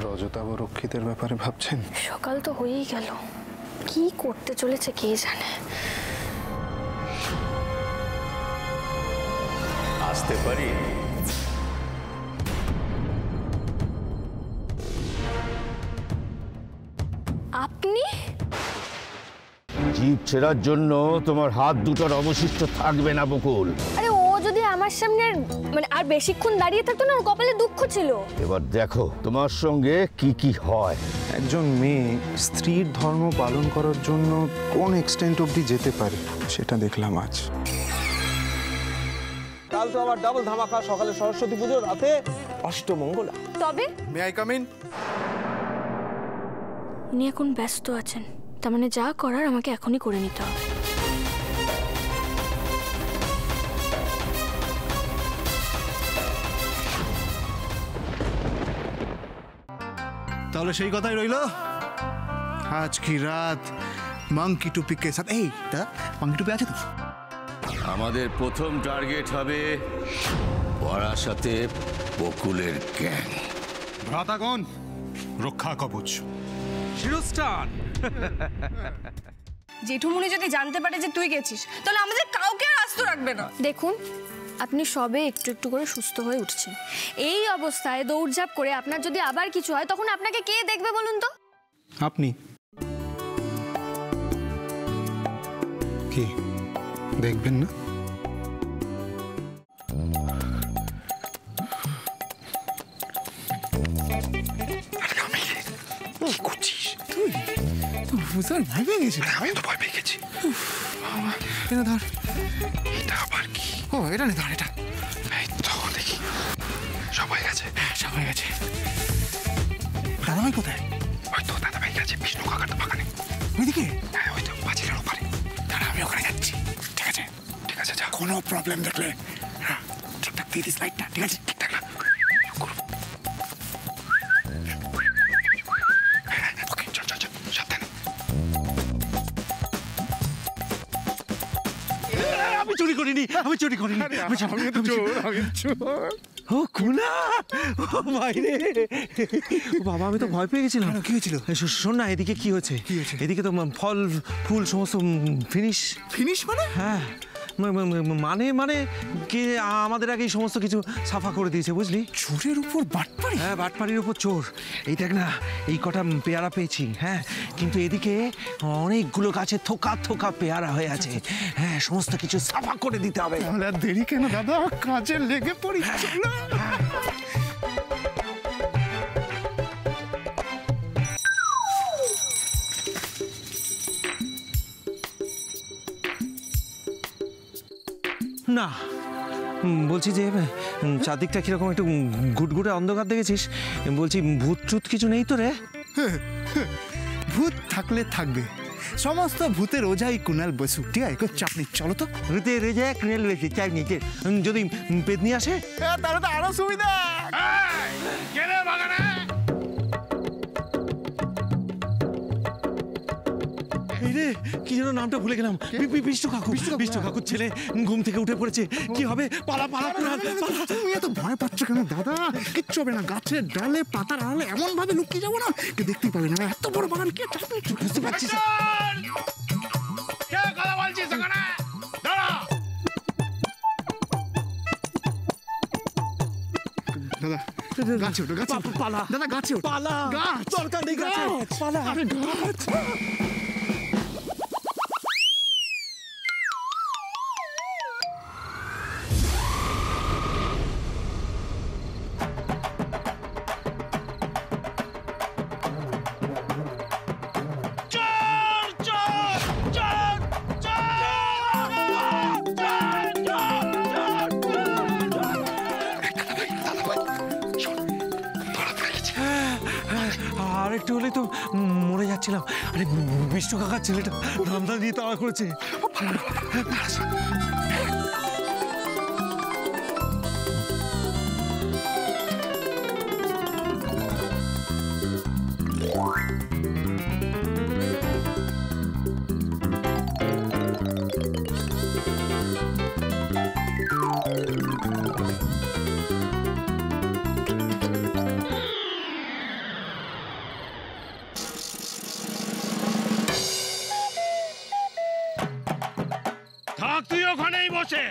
রজতাবরক্ষীদের ব্যাপারে ভাবছেন? সকাল তো হয়েই গেল, কি করতে চলেছে কে জানে। আসতে পারি? আপনি? জিভ ছেড়ার জন্য তোমার হাত দুটোর অবশিষ্ট থাকবে না বকুল। আরে ও যদি আমার সামনে মানে আর বেশিক্ষণ দাঁড়িয়ে থাকতো না, ওর কপালে দুঃখ ছিল। এবার দেখো তোমার সঙ্গে কি কি হয়। একজন মেয়ে স্ত্রীর ধর্ম পালন করার জন্য কোন এক্সটেন্ট অবধি যেতে পারে সেটা দেখলাম আজ। কাল তো আবার ডাবল ধামাকা, সকালে সরস্বতী পুজো, রাতে অষ্টমঙ্গলা। তবে মে আই কাম ইন? উনি এখন ব্যস্ত আছেন, তার মানে যা করার আমাকে এখনই করে নিতে হবে। তাহলে সেই কথাই রইল, আজ কি রাত মাংকি টুপি কে সাথ। এই দাদা, মাংকি টুপি আছে তো? আমাদের প্রথম টার্গেট হবে পড়ার সাথে বকুলের গ্যাং। ভ্রাতাগণ, রক্ষা কবচ, শিরস্থান। জেঠুমুনি যদি জানতে পারে যে তুই গেছিস, তাহলে আমাদের কাউকে আর আস্ত রাখবে না। দেখুন, আপনি সবে একটু একটু করে সুস্থ হয়ে উঠছেন। এই অবস্থায় দৌড়ঝাঁপ করে আপনার যদি আবার কিছু হয়, তখন আপনাকে কে দেখবে বলুন তো? আপনি কি দেখবেন না? কি করছিস তুই? ভয় পেয়ে গেছি। আমি তো ভয় পেয়ে গেছি। এটা ধর। এটা আবার কি? ও এটা নে, ধর এটা। এই তো দেখি সব হয়ে গেছে। হ্যাঁ, সব হয়ে গেছে। দাদাভাই কোথায়? ওই তো দাদাভাই গেছে বিষ্ণু কাকার তো বাগানে। ওইদিকে? হ্যাঁ, ওই তো পাঁচিলের ওপারে। দাঁড়া, আমি ওখানে যাচ্ছি। ঠিক আছে, ঠিক আছে, যা। কোনো প্রবলেম দেখলে হ্যাঁ ঠিকঠাক দিয়ে দিস লাইটটা। ঠিক আছে, ঠিকঠাক না ওকে, চল চল চল, সাবধানে। আমি চুরি করিনি, আমি চুরি করিনি। ও কুনা, ও মাইরে বাবা, আমি তো ভয় পেয়ে গেছিলাম। কি হয়েছিল? শোন না, এদিকে কি হয়েছে? এদিকে তো ফল ফুল সমস্ত ফিনিশ। ফিনিশ মানে? হ্যাঁ, মানে মানে কে আমাদের আগে সমস্ত কিছু সাফা করে দিয়েছে, বুঝলি? চোরের উপর বাটপাড়ি? হ্যাঁ, বাটপাড়ির উপর চোর। এই দেখ না, এই কটা পেয়ারা পেয়েছি। হ্যাঁ, কিন্তু এদিকে অনেকগুলো গাছে থোকা থোকা পেয়ারা হয়ে আছে। হ্যাঁ, সমস্ত কিছু সাফা করে দিতে হবে। তাহলে আর দেরি কেন দাদা, কাজে লেগে পড়ি। না, বলছি যে চারদিকটা কিরকম একটু ঘুটঘুটে অন্ধকার দেখেছিস? বলছি ভূত টুত কিছু নেই তো রে? ভূত থাকলে থাকবে, সমস্ত ভূতের ওঝাই কুনাল বসু। ঠিক আছে, চাপনি চলো তো। ভূতের ওঝা কুনাল বসু, চাপনি। যদি পেতনি আসে তাহলে তো আরো সুবিধা। রে, কি যেন নামটা ভুলে গেলাম। বিষ্ণু কাকু, বিষ্ণু কাকুর ছেলে ঘুম থেকে উঠে পড়েছে। কি হবে? পালা পালা কুনাল, পালা। তুমি এত ভয় পাচ্ছ কেন দাদা? কিচ্ছু হবে না, গাছের ডালে পাতার আড়ালে এমন ভাবে লুকিয়ে যাবো না, কেউ দেখতেই পাবে না। এত বড় বাগান, কে চাপনি? বুঝতে পারছিস? দাদা গাছে ওঠো, গাছে পালা। দাদা গাছে ওঠো, পালা। গাছ দরকার নেই, গাছে পালা। আরে গাছ। আর একটু হলেই তো মরে যাচ্ছিলাম। আরে বিষ্ণু কাকার ছেলেটা রামদা দিয়ে তাড়া করেছে। ওখানেই বসে,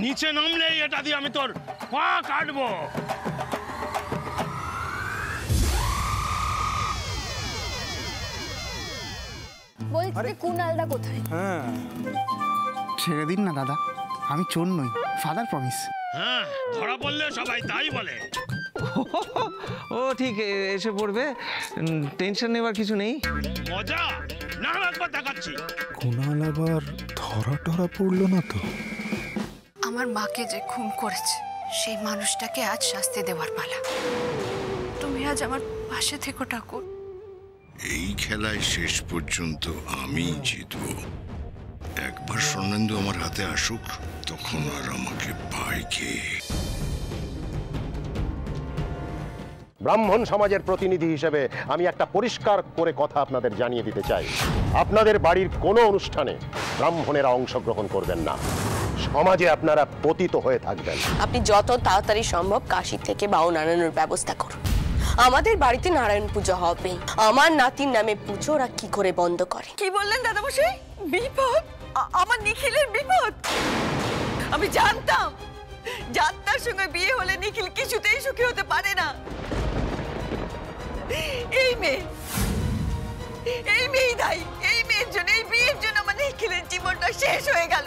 নিচে নামলেই এটা দিয়ে আমি তোর পা কাটবো। বলছি কুনালদা কোথায়? ছেড়ে দিন না দাদা, আমি চোর নই, ফাদার প্রমিস। হ্যাঁ, ধরা পড়লে সবাই তাই বলে। ও ঠিক এসে পড়বে, টেনশন নেবার কিছু নেই। মজা না, একবার দেখাচ্ছি। কুনাল আবার ধরা টরা পড়লো না তো? আমার মাকে যে খুন করেছে সেই মানুষটাকে আজ শাস্তি দেওয়ার পালা। তুমি আজ আমার পাশে থেকো ঠাকুর। এই খেলায় শেষ পর্যন্ত আমি জিতব। একবার স্বর্ণেন্দু আমার হাতে আসুক, তখন আর আমাকে পায় কে? ব্রাহ্মণ সমাজের প্রতিনিধি হিসেবে আমি একটা পরিষ্কার করে কথা আপনাদের জানিয়ে দিতে চাই। আপনাদের বাড়ির কোনো অনুষ্ঠানে ব্রাহ্মণেরা অংশগ্রহণ করবেন না। সমাজে আপনারা পতিত হয়ে থাকবেন। আপনি যত তাড়াতাড়ি সম্ভব কাশী থেকে বাউন আনানোর ব্যবস্থা করুন। আমাদের বাড়িতে নারায়ণ পুজো হবে। আমার নাতির নামে পুজো ওরা কি করে বন্ধ করে? কি বললেন দাদামশাই? বিপদ? আমার নিখিলের বিপদ? আমি জানতাম যাত্রার সঙ্গে বিয়ে হলে নিখিল কিছুতেই সুখী হতে পারে না। এই মেয়ে দায়ী। এই মেয়ের জন্য, এই বিয়ের জন্য আমার নিখিলের জীবনটা শেষ হয়ে গেল।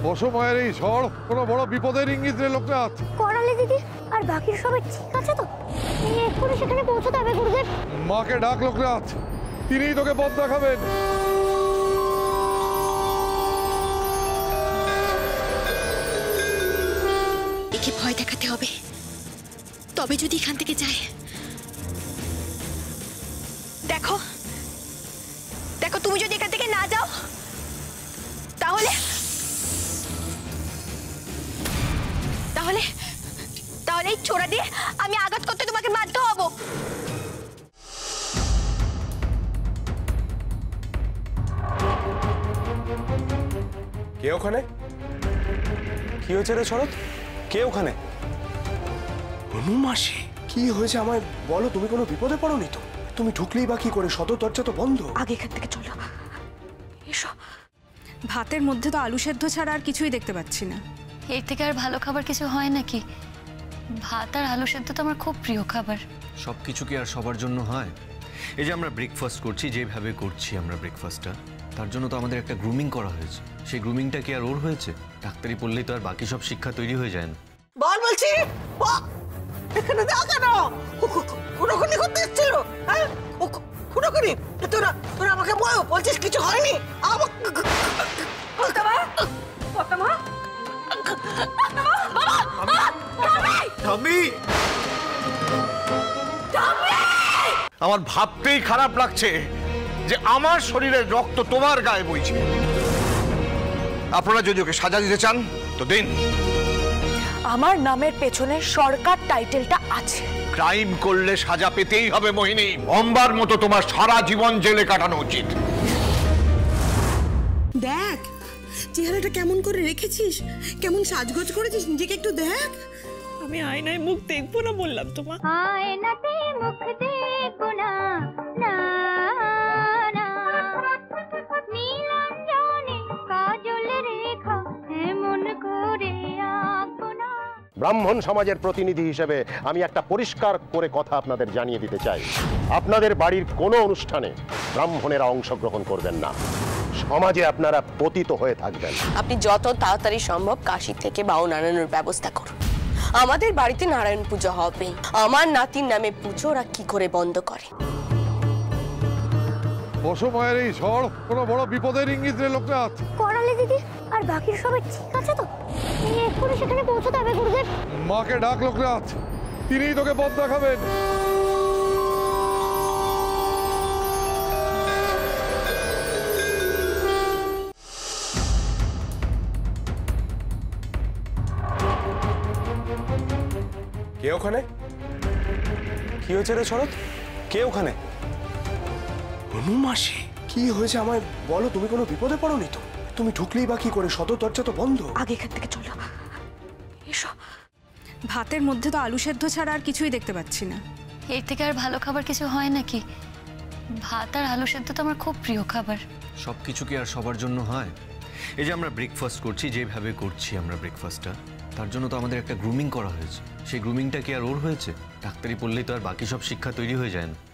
অসময়ের এই ঝড় কোনো বড় বিপদের ইঙ্গিত রে লোকনাথ। করালে দিদি আর বাকি সবাই ঠিক আছে তো? এক্ষুনি সেখানে পৌঁছতে হবে গুরুদেব। মাকে ডাক লোকনাথ, তিনিই তোকে পথ দেখাবেন। একে ভয় দেখাতে হবে, তবে যদি এখান থেকে যায়। দেখো দেখো, তুমি যদি এখান থেকে না যাও তাহলে তাহলে তাহলে এই ছোড়া দিয়ে আমি আঘাত করতে তোমাকে বাধ্য হব। কে ওখানে? কি হয়েছে রে শরৎ? কে ওখানে? অনুমাসি, কি হয়েছে আমায় বলো। তুমি কোনো বিপদে পড়োনি তো? তুমি ঢুকলেই বা কি করে? সদর দরজা তো বন্ধ। আগে এখান থেকে চলো, এসো। ভাতের মধ্যে তো আলু সেদ্ধ ছাড়া আর কিছুই দেখতে পাচ্ছি না। এর থেকে আর ভালো খাবার কিছু হয় নাকি? ভাত আর আলু সেদ্ধ তো আমার খুব প্রিয় খাবার। সব কিছু কি আর সবার জন্য হয়? এই যে আমরা ব্রেকফাস্ট করছি, যেভাবে করছি আমরা ব্রেকফাস্টটা, তার জন্য তো আমাদের একটা গ্রুমিং করা হয়েছে। সেই গ্রুমিংটা কি আর ওর হয়েছে? ডাক্তারি পড়লেই তো আর বাকি সব শিক্ষা তৈরি হয়ে যায় না। বল বলছি, এখানে দাও কেন? খুনোখুনি করতে এসেছিল? হ্যাঁ, খুনোখুনি? তোরা তোরা আমাকে বলছিস কিছু হয়নি? আমার ভাবতেই খারাপ লাগছে যে আমার শরীরের রক্ত তোমার গায়ে বইছে। আপনারা যদি ওকে সাজা দিতে চান তো দিন। আমার নামের পেছনে সরকার টাইটেলটা আছে। ক্রাইম করলে সাজা পেতেই হবে মোহিনী। অম্বার মতো তোমার সারা জীবন জেলে কাটানো উচিত। দেখ চেহারাটা কেমন করে রেখেছিস, কেমন সাজগোজ করেছিস, নিজেকে একটু দেখ। আমি আয়নায় মুখ দেখবো না বললাম তোমার। আয়নাতে মুখ দেখবো না, না না। নীলাঞ্জনে কাজল রেখা এমন করে আঁকবো না। ব্রাহ্মণ সমাজের প্রতিনিধি হিসেবে আমি একটা পরিষ্কার করে কথা আপনাদের জানিয়ে দিতে চাই। আপনাদের বাড়ির কোনো অনুষ্ঠানে ব্রাহ্মণেরা অংশগ্রহণ করবেন না। সমাজে আপনারা পতিত হয়ে থাকবেন। আপনি যত তাড়াতাড়ি সম্ভব কাশী থেকে বাউন আনানোর ব্যবস্থা করুন। আমাদের বাড়িতে নারায়ণ পুজো হবে। আমার নাতির নামে পুজো ওরা কি করে বন্ধ করে? অসময়ের এই ঝড় কোনো বড় বিপদের ইঙ্গিত রে লোকনাথ। করালে দিদি আর বাকি সবাই ঠিক আছে তো? এক্ষুনি সেখানে পৌঁছতে হবে গুরুদেব। মাকে ডাক লোকনাথ, তিনিই তোকে পথ দেখাবেন। কে ওখানে? কি হয়েছে রে শরৎ? কে ওখানে? অনুমাসি, কি হয়েছে আমায় বলো। তুমি কোনো বিপদে পড়োনি তো? তুমি ঢুকলেই বা কি করে? সদর দরজা তো বন্ধ। আগে এখান থেকে চলো, এসো। ভাতের মধ্যে তো আলু সেদ্ধ ছাড়া আর কিছুই দেখতে পাচ্ছি না। এর থেকে আর ভালো খাবার কিছু হয় নাকি? ভাত আর আলু সেদ্ধ তো আমার খুব প্রিয় খাবার। সব কিছু কি আর সবার জন্য হয়? এই যে আমরা ব্রেকফাস্ট করছি, যেভাবে করছি আমরা ব্রেকফাস্টটা, তার জন্য তো আমাদের একটা গ্রুমিং করা হয়েছে। সেই গ্রুমিংটা কি আর ওর হয়েছে? ডাক্তারি পড়লেই তো আর বাকি সব শিক্ষা তৈরি হয়ে যায় না।